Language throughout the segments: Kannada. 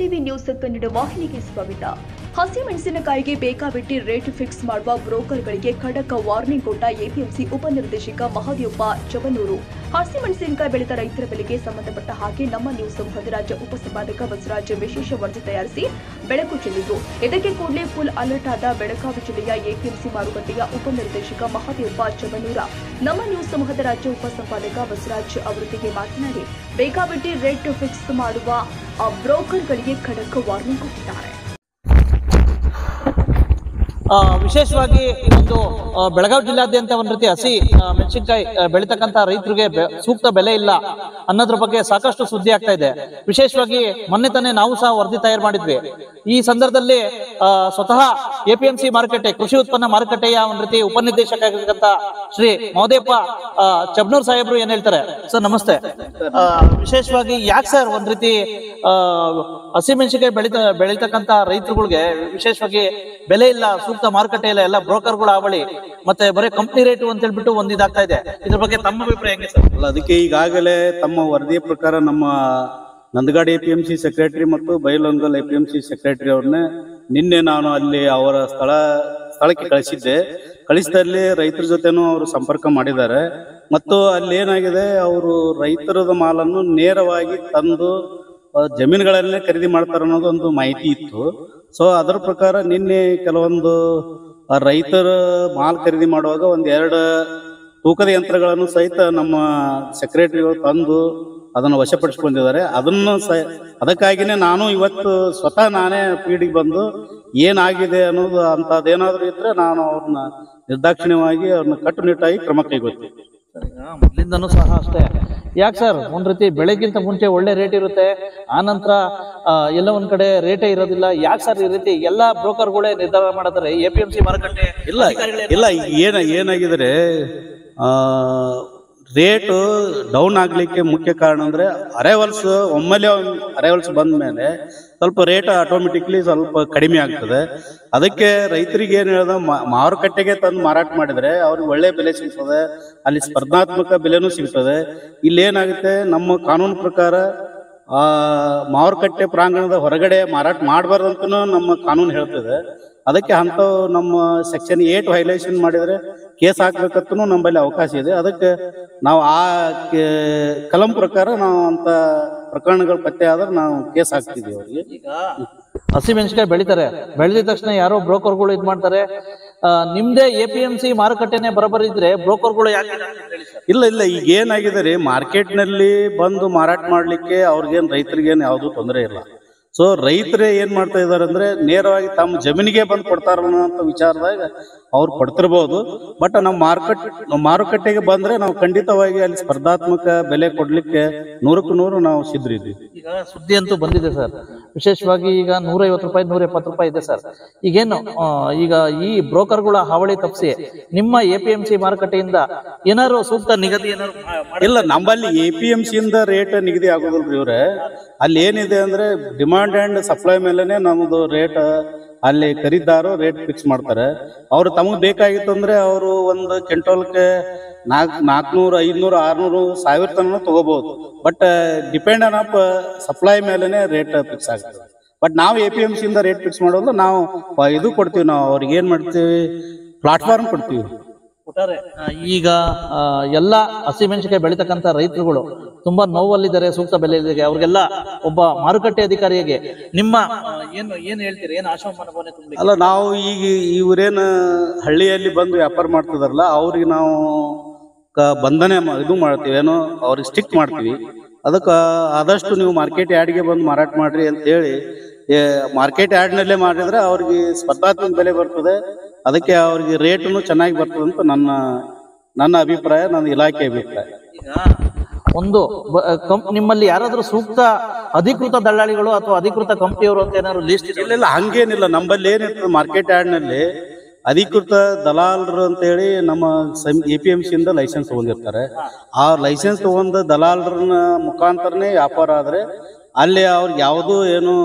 ಎನ್ಟಿವಿ ನ್ಯೂಸ್ ಕನ್ನಡ ವಾಹಿನಿಗೆ ಸ್ವಾಗತ. ಹಸಿಮೆಣಸಿನಕಾಯಿಗೆ ಬೇಕಾಬಿಟ್ಟಿ ರೇಟ್ ಫಿಕ್ಸ್ ಮಾಡುವ ಬ್ರೋಕರ್ಗಳಿಗೆ ಖಡಕ್ ವಾರ್ನಿಂಗ್ ಕೊಟ್ಟ ಎಪಿಎಂಸಿ ಉಪನಿರ್ದೇಶಕ ಮಹದೇವಪ್ಪ ಚಬನೂರು. ಹಸಿಮೆಣಸಿನಕಾಯಿ ಬೆಳೆದ ರೈತರ ಬೆಲೆಗೆ ಸಂಬಂಧಪಟ್ಟ ಹಾಗೆ ನಮ್ಮ ನ್ಯೂಸ್ ಮಹದೇವರಾಜ ಉಪಸಂಪಾದಕ ಬಸವರಾಜ್ ವಿಶೇಷ ವರದಿ ತಯಾರಿಸಿ ಬೆಳಕು ಚೆಲ್ಲಿದ್ರು. ಇದಕ್ಕೆ ಕೂಡಲೇ ಫುಲ್ ಅಲರ್ಟ್ ಆದ ಬೆಳಗಾವಿ ಜಿಲ್ಲೆಯ ಎಪಿಎಂಸಿ ಮಾರುಕಟ್ಟೆಯ ಉಪನಿರ್ದೇಶಕ ಮಹದೇವಪ್ಪ ಚಬನೂರ ನಮ್ಮ ನ್ಯೂಸ್ ಮಹದೇವರಾಜ ಉಪಸಂಪಾದಕ ಬಸವರಾಜ್ ಅವರೊಂದಿಗೆ ಮಾತನಾಡಿ ಬೇಕಾಬಿಟ್ಟಿ ರೇಟ್ ಫಿಕ್ಸ್ ಮಾಡುವ ಬ್ರೋಕರ್ಗಳಿಗೆ ಖಡಕ್ ವಾರ್ನಿಂಗ್ ಕೊಟ್ಟಿದ್ದಾರೆ. ವಿಶೇಷವಾಗಿ ಒಂದು ಬೆಳಗಾವಿ ಜಿಲ್ಲಾದ್ಯಂತ ಒಂದು ರೀತಿ ಹಸಿ ಮೆಣಸಿನಕಾಯಿ ಬೆಳೀತಕ್ಕಂತ ರೈತರಿಗೆ ಸೂಕ್ತ ಬೆಲೆ ಇಲ್ಲ ಅನ್ನೋದ್ರ ಬಗ್ಗೆ ಸಾಕಷ್ಟು ಸುದ್ದಿ ಆಗ್ತಾ ಇದೆ. ವಿಶೇಷವಾಗಿ ಮೊನ್ನೆ ತಾನೇ ನಾವು ಸಹ ವರದಿ ತಯಾರು ಮಾಡಿದ್ವಿ. ಈ ಸಂದರ್ಭದಲ್ಲಿ ಸ್ವತಃ ಎಪಿಎಂಸಿ ಮಾರುಕಟ್ಟೆ ಕೃಷಿ ಉತ್ಪನ್ನ ಮಾರುಕಟ್ಟೆಯ ಒಂದು ರೀತಿ ಉಪನಿರ್ದೇಶಕ ಆಗಿರ್ತಕ್ಕಂಥ ಶ್ರೀ ಮಹದೇವಪ್ಪ ಚಬನೂರ್ ಸಾಹೇಬ್ರು ಏನ್ ಹೇಳ್ತಾರೆ. ಸರ್ ನಮಸ್ತೆ. ವಿಶೇಷವಾಗಿ ಯಾಕೆ ಸರ್ ಒಂದ್ ರೀತಿ ಹಸಿಮೆಣಸಿನಕಾಯಿ ಬೆಳೀತಕ್ಕಂತ ರೈತರುಗಳಿಗೆ ವಿಶೇಷವಾಗಿ ಬೆಲೆ ಇಲ್ಲ, ಸೂಕ್ತ ಮಾರುಕಟ್ಟೆ ಇಲ್ಲ, ಎಲ್ಲ ಬ್ರೋಕರ್ಗಳು ಅವಳಿ ಮತ್ತೆ ಬರೀ ಕಂಪ್ನಿ ರೇಟು ಅಂತ ಹೇಳ್ಬಿಟ್ಟು ಒಂದ್ ಇದಾಗ್ತಾ ಇದೆ. ಇದ್ರ ಬಗ್ಗೆ ತಮ್ಮ ಅಭಿಪ್ರಾಯ ಹೆಂಗೆ ಸರ್? ಅಲ್ಲ, ಅದಕ್ಕೆ ಈಗಾಗಲೇ ತಮ್ಮ ವರದಿಯ ಪ್ರಕಾರ ನಮ್ಮ ನಂದಗಾಡಿ ಎಪಿಎಂಸಿ ಸೆಕ್ರೆಟರಿ ಮತ್ತು ಬೈಲೊಂಗಲ್ ಎಪಿಎಂಸಿ ಸೆಕ್ರೆಟರಿ ಅವ್ರನ್ನ ನಿನ್ನೆ ನಾನು ಅಲ್ಲಿ ಅವರ ಸ್ಥಳಕ್ಕೆ ಕಳಿಸಿದಲ್ಲಿ ರೈತರ ಜೊತೆನೂ ಅವರು ಸಂಪರ್ಕ ಮಾಡಿದ್ದಾರೆ. ಮತ್ತು ಅಲ್ಲಿ ಏನಾಗಿದೆ, ಅವರು ರೈತರದ ಮಾಲನ್ನು ನೇರವಾಗಿ ತಂದು ಜಮೀನುಗಳನ್ನೇ ಖರೀದಿ ಮಾಡ್ತಾರೆ ಅನ್ನೋದು ಒಂದು ಮಾಹಿತಿ ಇತ್ತು. ಸೊ ಅದರ ಪ್ರಕಾರ ನಿನ್ನೆ ಕೆಲವೊಂದು ರೈತರ ಮಾಲ್ ಖರೀದಿ ಮಾಡುವಾಗ ಒಂದೆರಡು ತೂಕದ ಯಂತ್ರಗಳನ್ನು ಸಹಿತ ನಮ್ಮ ಸೆಕ್ರೆಟರಿಗಳು ತಂದು ಅದನ್ನು ವಶಪಡಿಸ್ಕೊಂಡಿದ್ದಾರೆ. ಅದಕ್ಕಾಗಿನೇ ನಾನು ಇವತ್ತು ಸ್ವತಃ ನಾನೇ ಫೀಲ್ಡಿಗೆ ಬಂದು ಏನಾಗಿದೆ ಅನ್ನೋದು ಅಂತದೇನಾದ್ರೂ ಇದ್ರೆ ನಾನು ಅವ್ರನ್ನ ನಿರ್ದಾಕ್ಷಿಣ್ಯವಾಗಿ ಅವ್ರನ್ನ ಕಟ್ಟುನಿಟ್ಟಾಗಿ ಕ್ರಮ ಕೈಗೊಳ್ತೀನಿ. ಮೊದಲಿಂದನೂ ಸಹ ಅಷ್ಟೇ. ಯಾಕೆ ಸರ್ ಒಂದ್ ರೀತಿ ಬೆಳೆಗಿಂತ ಮುಂಚೆ ಒಳ್ಳೆ ರೇಟ್ ಇರುತ್ತೆ, ಆನಂತರ ಎಲ್ಲ ಒಂದ್ ಕಡೆ ರೇಟೇ ಇರೋದಿಲ್ಲ. ಯಾಕೆ ಸರ್ ಈ ರೀತಿ ಎಲ್ಲಾ ಬ್ರೋಕರ್ಗಳೇ ನಿರ್ಧಾರ ಮಾಡಿದ್ರೆ ಎಪಿಎಂಸಿ ಮಾರುಕಟ್ಟೆ ಇಲ್ಲ ಏನಾಗಿದ್ರೆ ರೇಟು ಡೌನ್ ಆಗ್ಲಿಕ್ಕೆ ಮುಖ್ಯ ಕಾರಣ ಅಂದ್ರೆ ಅರೈವಲ್ಸ್ ಒಮ್ಮೆಲೆ ಅರೈವಲ್ಸ್ ಬಂದ ಮೇಲೆ ಸ್ವಲ್ಪ ರೇಟ್ ಆಟೋಮೆಟಿಕ್ಲಿ ಸ್ವಲ್ಪ ಕಡಿಮೆ ಆಗ್ತದೆ. ಅದಕ್ಕೆ ರೈತರಿಗೆ ಏನ್ ಹೇಳ್ದ, ಮಾರುಕಟ್ಟೆಗೆ ತಂದು ಮಾರಾಟ ಮಾಡಿದ್ರೆ ಅವ್ರಿಗೆ ಒಳ್ಳೆ ಬೆಲೆ ಸಿಗ್ತದೆ, ಅಲ್ಲಿ ಸ್ಪರ್ಧಾತ್ಮಕ ಬೆಲೆನೂ ಸಿಗ್ತದೆ. ಇಲ್ಲಿ ಏನಾಗುತ್ತೆ, ನಮ್ಮ ಕಾನೂನು ಪ್ರಕಾರ ಮಾರುಕಟ್ಟೆ ಪ್ರಾಂಗಣದ ಹೊರಗಡೆ ಮಾರಾಟ ಮಾಡಬಾರ್ದಂತನೂ ನಮ್ಮ ಕಾನೂನು ಹೇಳ್ತದೆ. ಅದಕ್ಕೆ ಅಂಥವು ನಮ್ಮ ಸೆಕ್ಷನ್ 8 ವೈಲೇಷನ್ ಮಾಡಿದರೆ ಕೇಸ್ ಹಾಕ್ಬೇಕಂತನೂ ನಮ್ಮಲ್ಲಿ ಅವಕಾಶ ಇದೆ. ಅದಕ್ಕೆ ನಾವು ಆ ಕಲಂ ಪ್ರಕಾರ ನಾವು ಅಂತ ಪ್ರಕರಣಗಳು ಪತ್ತೆ ಆದ್ರೆ ನಾವು ಕೇಸ್ ಹಾಕ್ತಿದ್ವಿ ಅವರಿಗೆ. ಈಗ ಹಸಿಮೆಣಸಿನಕಾಯಿ ಬೆಳೆದಿದ ತಕ್ಷಣ ಯಾರೋ ಬ್ರೋಕರ್ಗಳು ಇದ್ ಮಾಡ್ತಾರೆ. ನಿಮ್ದೇ ಎಪಿಎಂಸಿ ಮಾರುಕಟ್ಟೆನೆ ಬರಬರಿ ಇದ್ರೆ ಬ್ರೋಕರ್ಗಳು ಯಾಕೆ? ಇಲ್ಲ ಈಗ ಏನಾಗಿದೆ ರೀ, ಮಾರ್ಕೆಟ್ನಲ್ಲಿ ಬಂದು ಮಾರಾಟ ಮಾಡ್ಲಿಕ್ಕೆ ಅವ್ರಿಗೇನು ರೈತರಿಗೇನು ಯಾವುದೂ ತೊಂದರೆ ಇಲ್ಲ. ಸೊ ರೈತರೇ ಏನ್ ಮಾಡ್ತಾ ಇದಾರೆ ಅಂದ್ರೆ ನೇರವಾಗಿ ತಮ್ಮ ಜಮೀನಿಗೆ ಬಂದು ಕೊಡ್ತಾರಲ್ಲ ಅಂತ ವಿಚಾರದಾಗ ಅವ್ರು ಕೊಡ್ತಿರ್ಬೋದು. ಬಟ್ ನಮ್ಮ ಮಾರುಕಟ್ಟೆಗೆ ಬಂದ್ರೆ ನಾವು ಖಂಡಿತವಾಗಿ ಅಲ್ಲಿ ಸ್ಪರ್ಧಾತ್ಮಕ ಬೆಲೆ ಕೊಡ್ಲಿಕ್ಕೆ 100ಕ್ಕೆ 100 ನಾವು ಸಿದ್ಧರಿದ್ದೀವಿ. ಈಗ ಸುದ್ದಿ ಅಂತೂ ಬಂದಿದೆ ಸರ್, ವಿಶೇಷವಾಗಿ ಈಗ 150 ರೂಪಾಯಿ 170 ರೂಪಾಯಿ ಇದೆ ಸರ್. ಈಗೇನು ಈಗ ಈ ಬ್ರೋಕರ್ಗಳ ಹಾವಳಿ ತಪ್ಪಿಸಿ ನಿಮ್ಮ ಎಪಿಎಂಸಿ ಮಾರುಕಟ್ಟೆಯಿಂದ ಏನಾದ್ರು ಸೂಕ್ತ ನಿಗದಿ ಇಲ್ಲ, ನಮ್ಮಲ್ಲಿ ಎಪಿಎಂಸಿ ಇಂದ ರೇಟ್ ನಿಗದಿ ಆಗೋದಿಲ್ರಿ ಇವ್ರೆ. ಅಲ್ಲಿ ಏನಿದೆ ಅಂದ್ರೆ ಡಿಮಾಂಡ್ ಅಂಡ್ ಸಪ್ಲೈ ಮೇಲೆನೆ ನಮ್ದು ರೇಟ್, ಅಲ್ಲಿ ಖರೀದಾರು ರೇಟ್ ಫಿಕ್ಸ್ ಮಾಡ್ತಾರೆ. ಅವ್ರು ತಮಗೆ ಬೇಕಾಗಿತ್ತು ಅಂದ್ರೆ ಅವರು ಒಂದು ಕ್ವಿಂಟಲ್ಗೆ 400, 500, 600, 1000 ತನಕ ತಗೋಬಹುದು. But depend on up supply ಮೇಲೆನೆ ರೇಟ್ ಫಿಕ್ಸ್ ಆಗ್ತದೆ. ಬಟ್ ನಾವು ಎಪಿಎಂಸಿ ಇಂದ ರೇಟ್ ಫಿಕ್ಸ್ ಮಾಡೋದು ನಾವು ಇದು ಕೊಡ್ತೀವಿ, ನಾವು ಅವ್ರಿಗೆ ಏನ್ ಮಾಡ್ತೀವಿ, ಪ್ಲಾಟ್ಫಾರ್ಮ್ ಕೊಡ್ತೀವಿ. ಈಗ ಎಲ್ಲಾ ಹಸಿಮೆಣಸಿನಕಾಯಿ ಬೆಳೀತಕ್ಕಂತ ರೈತರುಗಳು ತುಂಬಾ ನೋವಲ್ಲಿದ್ದಾರೆ, ಸೂಕ್ತ ಬೆಲೆ ಇದೆ. ಅವ್ರಿಗೆಲ್ಲ ಒಬ್ಬ ಮಾರುಕಟ್ಟೆ ಅಧಿಕಾರಿಯಾಗಿ ನಿಮ್ಮ ಏನ್ ಹೇಳ್ತೀರಿ, ಏನ್ ಆಶಾಮಾನ? ಅಲ್ಲ, ನಾವು ಈಗ ಇವ್ರೇನು ಹಳ್ಳಿಯಲ್ಲಿ ಬಂದು ವ್ಯಾಪಾರ ಮಾಡ್ತಿದಾರಲ್ಲ ಅವ್ರಿಗೆ ನಾವು ಬಂಧನೆ ಇದು ಮಾಡ್ತೀವಿ, ಏನೋ ಅವ್ರಿಗೆ ಸ್ಟಿಕ್ ಮಾಡ್ತೀವಿ. ಅದಕ್ಕೆ ಆದಷ್ಟು ನೀವು ಮಾರ್ಕೆಟ್ ಯಾರ್ಡ್ಗೆ ಬಂದು ಮಾರಾಟ ಮಾಡ್ರಿ ಅಂತ ಹೇಳಿ ಮಾರ್ಕೆಟ್ ಯಾರ್ಡ್ನಲ್ಲೇ ಮಾಡಿದ್ರೆ ಅವ್ರಿಗೆ ಸ್ಪರ್ಧಾತ್ಮಕ ಬೆಲೆ ಬರ್ತದೆ. ಅದಕ್ಕೆ ಅವ್ರಿಗೆ ರೇಟನ್ನು ಚೆನ್ನಾಗಿ ಬರ್ತದೆ ಅಂತ ನನ್ನ ಅಭಿಪ್ರಾಯ, ನನ್ನ ಇಲಾಖೆ ಅಭಿಪ್ರಾಯ. ಒಂದು ನಿಮ್ಮಲ್ಲಿ ಯಾರಾದ್ರೂ ಸೂಕ್ತ ಅಧಿಕೃತ ದಳ್ಳಾಳಿಗಳು ಅಥವಾ ಅಧಿಕೃತ ಕಂಪನಿಯವರು ಅಂತ ಏನಾದ್ರು ಲಿಸ್ಟ್? ಇಲ್ಲ, ಹಂಗೇನಿಲ್ಲ. ನಮ್ಮಲ್ಲಿ ಏನಿರ್ತದೆ, ಮಾರ್ಕೆಟ್ ಯಾರ್ಡ್ನಲ್ಲಿ ಅಧಿಕೃತ ದಲಾಲರು ಅಂತ ಹೇಳಿ ನಮ್ಮ ಎಪಿಎಂಸಿ ಇಂದ ಲೈಸೆನ್ಸ್ ತಗೊಂಡಿರ್ತಾರೆ. ಆ ಲೈಸೆನ್ಸ್ ತಗೊಂಡ ದಲಾಲರನ್ನ ಮುಖಾಂತರನೇ ವ್ಯಾಪಾರ ಆದ್ರೆ ಅಲ್ಲಿ ಅವ್ರಿಗೆ ಯಾವುದೂ ಏನು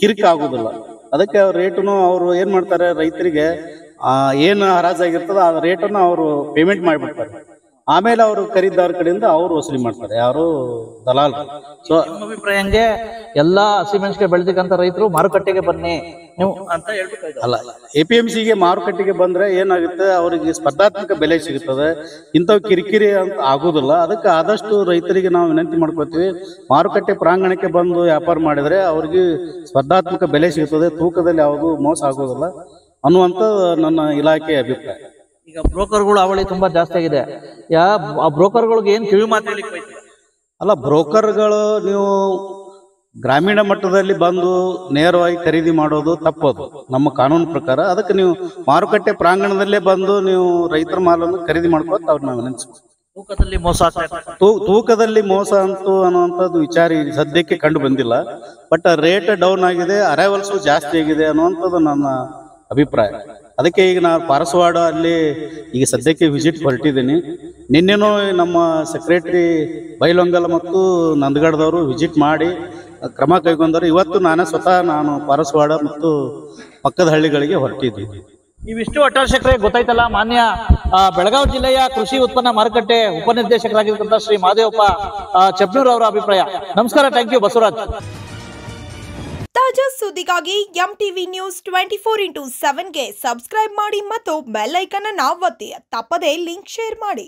ಕಿರಿಕ್ ಆಗುದಿಲ್ಲ. ಅದಕ್ಕೆ ಅವ್ರ ರೇಟನ್ನು ಅವರು ಏನ್ ಮಾಡ್ತಾರೆ, ರೈತರಿಗೆ ಏನು ಹರಾಜಾಗಿರ್ತದ ಆ ರೇಟನ್ನು ಅವರು ಪೇಮೆಂಟ್ ಮಾಡಿಬಿಡ್ತಾರೆ. ಆಮೇಲೆ ಅವರು ಖರೀದಾರ ಕಡೆಯಿಂದ ಅವರು ವಸೂಲಿ ಮಾಡ್ತಾರೆ, ಯಾರು ದಲಾಲ್. ಸೊ ನಿಮ್ಮ ಅಭಿಪ್ರಾಯ ಹಂಗೆ ಎಲ್ಲಾ ಹಸಿಮೆಣಸಿನಕಾಯಿ ಬೆಳೆದಿಕ್ಕಂತ ರೈತರು ಮಾರುಕಟ್ಟೆಗೆ ಬನ್ನಿ ನೀವು ಅಂತ ಹೇಳ್ಬೇಕಾಯ್ತು. ಅಲ್ಲ, APMCಗೆ ಮಾರುಕಟ್ಟೆಗೆ ಬಂದ್ರೆ ಏನಾಗುತ್ತೆ, ಅವರಿಗೆ ಸ್ಪರ್ಧಾತ್ಮಕ ಬೆಲೆ ಸಿಗುತ್ತದೆ. ಇಂಥವು ಕಿರಿಕಿರಿ ಅಂತ ಆಗೋದಿಲ್ಲ. ಅದಕ್ಕೆ ಆದಷ್ಟು ರೈತರಿಗೆ ನಾವು ವಿನಂತಿ ಮಾಡ್ಕೊತೀವಿ, ಮಾರುಕಟ್ಟೆ ಪ್ರಾಂಗಣಕ್ಕೆ ಬಂದು ವ್ಯಾಪಾರ ಮಾಡಿದ್ರೆ ಅವ್ರಿಗೆ ಸ್ಪರ್ಧಾತ್ಮಕ ಬೆಲೆ ಸಿಗುತ್ತದೆ, ತೂಕದಲ್ಲಿ ಯಾವುದು ಮೋಸ ಆಗೋದಿಲ್ಲ ಅನ್ನುವಂಥ ನನ್ನ ಇಲಾಖೆಯ ಅಭಿಪ್ರಾಯ. ಈಗ ಬ್ರೋಕರ್ಗಳು ಅವಳಿ ತುಂಬಾ ಜಾಸ್ತಿ ಆಗಿದೆ. ಆ ಬ್ರೋಕರ್ಗಳಿಗೆ ಏನ್ ಕಿವಿ ಮಾತು ಹೇಳಿಕ್ ಬಯಸ್ತೀರಾ? ಅಲ್ಲ, ಬ್ರೋಕರ್ಗಳು ನೀವು ಗ್ರಾಮೀಣ ಮಟ್ಟದಲ್ಲಿ ಬಂದು ನೇರವಾಗಿ ಖರೀದಿ ಮಾಡೋದು ತಪ್ಪದು ನಮ್ಮ ಕಾನೂನು ಪ್ರಕಾರ. ಅದಕ್ಕೆ ನೀವು ಮಾರುಕಟ್ಟೆ ಪ್ರಾಂಗಣದಲ್ಲೇ ಬಂದು ನೀವು ರೈತರ ಮಾಲನ್ನು ಖರೀದಿ ಮಾಡ್ಕೋತ ಅವ್ರು ನಾವು ನೆನೆಸ್ಬೋದು. ತೂಕದಲ್ಲಿ ಮೋಸ ಆಗ್ತಾ ಇದೆ. ತೂಕದಲ್ಲಿ ಮೋಸ ಅಂತೂ ಅನ್ನುವಂಥದ್ದು ವಿಚಾರ ಈಗ ಸದ್ಯಕ್ಕೆ ಕಂಡು ಬಂದಿಲ್ಲ. ಬಟ್ ರೇಟ್ ಡೌನ್ ಆಗಿದೆ, ಅರೈವಲ್ಸು ಜಾಸ್ತಿ ಆಗಿದೆ ಅನ್ನುವಂಥದ್ದು ನನ್ನ ಅಭಿಪ್ರಾಯ. ಅದಕ್ಕೆ ಈಗ ನಾನು ಪಾರಸವಾಡ ಅಲ್ಲಿ ಈಗ ಸದ್ಯಕ್ಕೆ ವಿಸಿಟ್ ಹೊರಟಿದ್ದೀನಿ. ನಿನ್ನೆನೂ ನಮ್ಮ ಸೆಕ್ರೆಟರಿ ಬೈಲೊಂಗಲ್ ಮತ್ತು ನಂದಗಡದವರು ವಿಸಿಟ್ ಮಾಡಿ ಕ್ರಮ ಕೈಗೊಂಡರು. ಇವತ್ತು ನಾನೇ ಸ್ವತಃ ನಾನು ಪಾರಸವಾಡ ಮತ್ತು ಪಕ್ಕದ ಹಳ್ಳಿಗಳಿಗೆ ಹೊರಟಿದ್ದೀನಿ. ಇವಿಷ್ಟು ಒಟ್ಟಾರೆ ಗೊತ್ತಾಯ್ತಲ್ಲ. ಮಾನ್ಯ ಬೆಳಗಾವಿ ಜಿಲ್ಲೆಯ ಕೃಷಿ ಉತ್ಪನ್ನ ಮಾರುಕಟ್ಟೆ ಉಪನಿರ್ದೇಶಕರಾಗಿರ್ತಕ್ಕಂಥ ಶ್ರೀ ಮಹದೇವಪ್ಪ ಚಬ್ನೂರ್ ಅವರ ಅಭಿಪ್ರಾಯ. ನಮಸ್ಕಾರ, ಥ್ಯಾಂಕ್ ಯು ಬಸವರಾಜ್. ತಾಜಾ ಸುದ್ದಿಗಾಗಿ MTV ನ್ಯೂಸ್ 24x7ಗೆ ಸಬ್ಸ್ಕ್ರೈಬ್ ಮಾಡಿ ಮತ್ತು ಬೆಲ್ ಐಕಾನ್ ಅನ್ನು ಒತ್ತಿ. ತಪ್ಪದೇ ಲಿಂಕ್ ಶೇರ್ ಮಾಡಿ.